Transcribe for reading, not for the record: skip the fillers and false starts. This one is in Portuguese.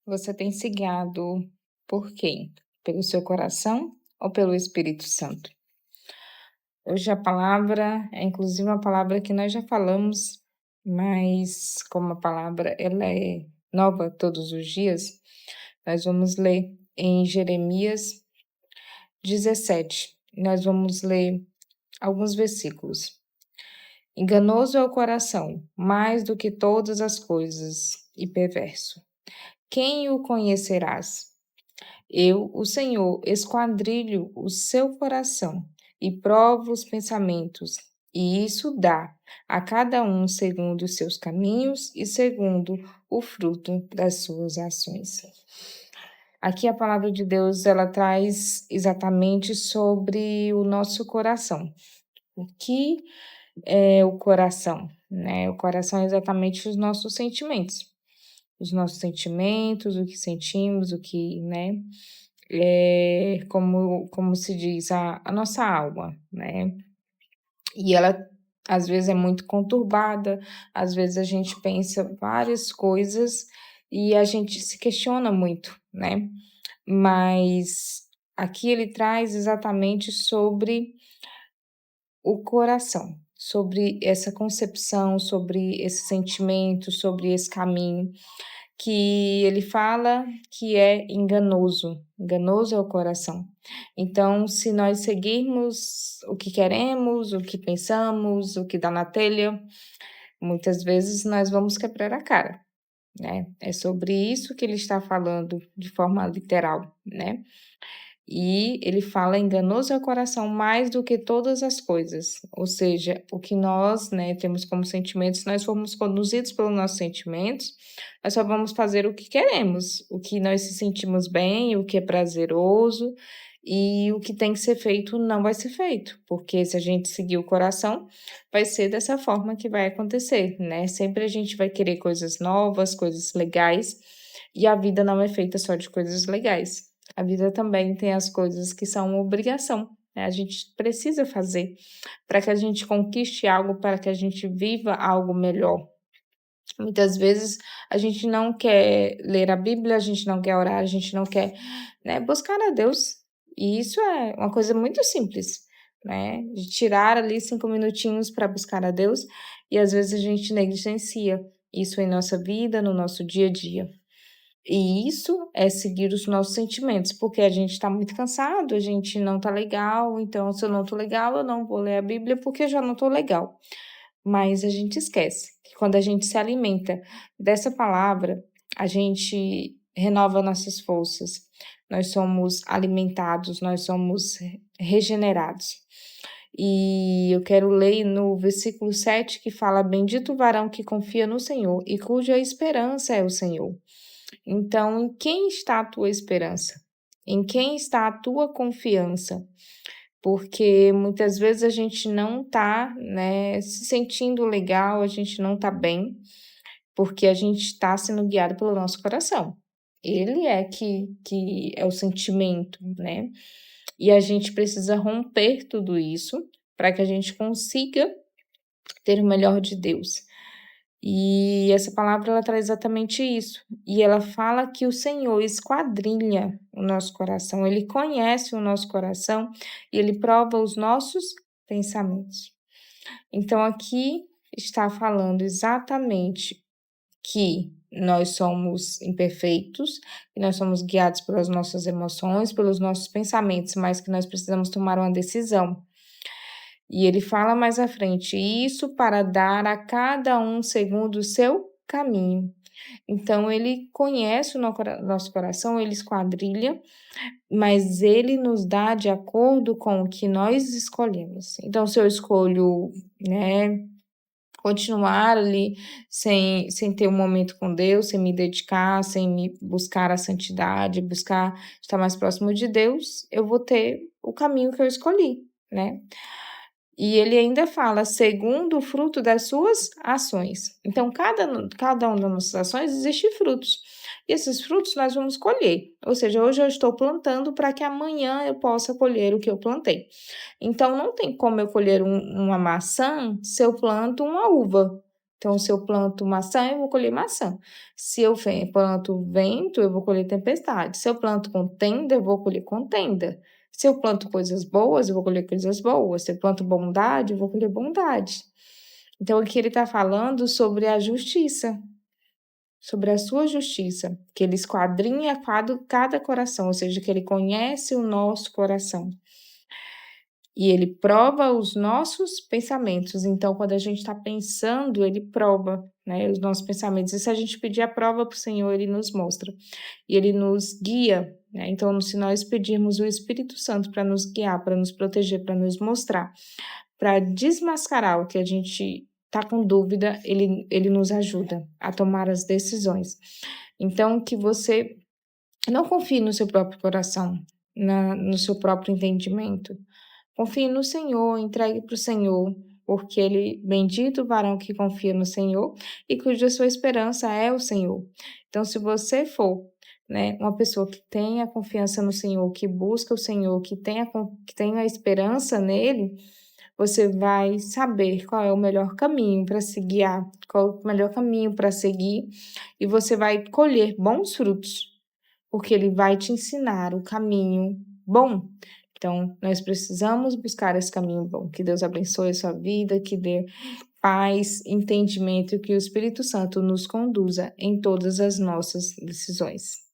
Você tem se guiado por quem? Pelo seu coração ou pelo Espírito Santo? Hoje a palavra é inclusive uma palavra que nós já falamos, mas como a palavra ela é nova todos os dias, nós vamos ler em Jeremias 17. Nós vamos ler alguns versículos. Enganoso é o coração, mais do que todas as coisas, e perverso. Quem o conhecerás? Eu, o Senhor, esquadrilho o seu coração e provo os pensamentos, e isso dá a cada um segundo os seus caminhos e segundo o fruto das suas ações. Aqui a palavra de Deus ela traz exatamente sobre o nosso coração. O que é o coração, né? O coração é exatamente os nossos sentimentos. Os nossos sentimentos, o que sentimos, o que, né? Como se diz, a nossa alma, né? E ela às vezes é muito conturbada, às vezes a gente pensa várias coisas e a gente se questiona muito, né? Mas aqui ele traz exatamente sobre o coração, sobre essa concepção, sobre esse sentimento, sobre esse caminho que ele fala que é enganoso. Enganoso é o coração. Então, se nós seguirmos o que queremos, o que pensamos, o que dá na telha, muitas vezes nós vamos quebrar a cara, né? É sobre isso que ele está falando de forma literal, né? E ele fala: enganoso é o coração mais do que todas as coisas. Ou seja, o que nós, né, temos como sentimentos, se nós formos conduzidos pelos nossos sentimentos, nós só vamos fazer o que queremos, o que nós se sentimos bem, o que é prazeroso, e o que tem que ser feito não vai ser feito, porque se a gente seguir o coração, vai ser dessa forma que vai acontecer, né? Sempre a gente vai querer coisas novas, coisas legais, e a vida não é feita só de coisas legais. A vida também tem as coisas que são obrigação, né? A gente precisa fazer para que a gente conquiste algo, para que a gente viva algo melhor. Muitas vezes a gente não quer ler a Bíblia, a gente não quer orar, a gente não quer, né, buscar a Deus. E isso é uma coisa muito simples, né? De tirar ali 5 minutinhos para buscar a Deus e às vezes a gente negligencia isso em nossa vida, no nosso dia a dia. E isso é seguir os nossos sentimentos, porque a gente está muito cansado, a gente não está legal, então se eu não estou legal, eu não vou ler a Bíblia porque eu já não estou legal. Mas a gente esquece que quando a gente se alimenta dessa palavra, a gente renova nossas forças, nós somos alimentados, nós somos regenerados. E eu quero ler no versículo 7 que fala: Bendito o varão que confia no Senhor e cuja esperança é o Senhor. Então, em quem está a tua esperança? Em quem está a tua confiança? Porque muitas vezes a gente não está, né, se sentindo legal, a gente não está bem, porque a gente está sendo guiado pelo nosso coração. Ele é que é o sentimento, né? E a gente precisa romper tudo isso para que a gente consiga ter o melhor de Deus. E essa palavra ela traz exatamente isso. E ela fala que o Senhor esquadrinha o nosso coração, ele conhece o nosso coração e ele prova os nossos pensamentos. Então aqui está falando exatamente que nós somos imperfeitos, que nós somos guiados pelas nossas emoções, pelos nossos pensamentos, mas que nós precisamos tomar uma decisão. E ele fala mais à frente: isso para dar a cada um segundo o seu caminho. Então, ele conhece o nosso coração, ele esquadrilha, mas ele nos dá de acordo com o que nós escolhemos. Então, se eu escolho, né, continuar ali sem ter um momento com Deus, sem me dedicar, sem me buscar a santidade, buscar estar mais próximo de Deus, eu vou ter o caminho que eu escolhi, né? E ele ainda fala: "Segundo o fruto das suas ações". Então cada uma das nossas ações existe frutos, e esses frutos nós vamos colher, ou seja, hoje eu estou plantando para que amanhã eu possa colher o que eu plantei. Então não tem como eu colher uma maçã se eu planto uma uva, Então, se eu planto maçã, eu vou colher maçã. Se eu planto vento, eu vou colher tempestade. Se eu planto contenda, eu vou colher contenda. Se eu planto coisas boas, eu vou colher coisas boas. Se eu planto bondade, eu vou colher bondade. Então, aqui ele está falando sobre a justiça, sobre a sua justiça, que ele esquadrinha cada coração, ou seja, que ele conhece o nosso coração. E ele prova os nossos pensamentos. Então, quando a gente está pensando, ele prova, né, os nossos pensamentos. E se a gente pedir a prova para o Senhor, ele nos mostra. E ele nos guia, né? Então, se nós pedirmos o Espírito Santo para nos guiar, para nos proteger, para nos mostrar, para desmascarar o que a gente está com dúvida, ele nos ajuda a tomar as decisões. Então, que você não confie no seu próprio coração, no seu próprio entendimento. Confie no Senhor, entregue para o Senhor, porque ele, bendito o varão que confia no Senhor e cuja sua esperança é o Senhor. Então, se você for, né, uma pessoa que tenha confiança no Senhor, que busca o Senhor, que tenha a esperança nele, você vai saber qual é o melhor caminho para se guiar, qual é o melhor caminho para seguir, e você vai colher bons frutos, porque ele vai te ensinar o caminho bom. Então, nós precisamos buscar esse caminho bom. Que Deus abençoe a sua vida, que dê paz, entendimento e que o Espírito Santo nos conduza em todas as nossas decisões.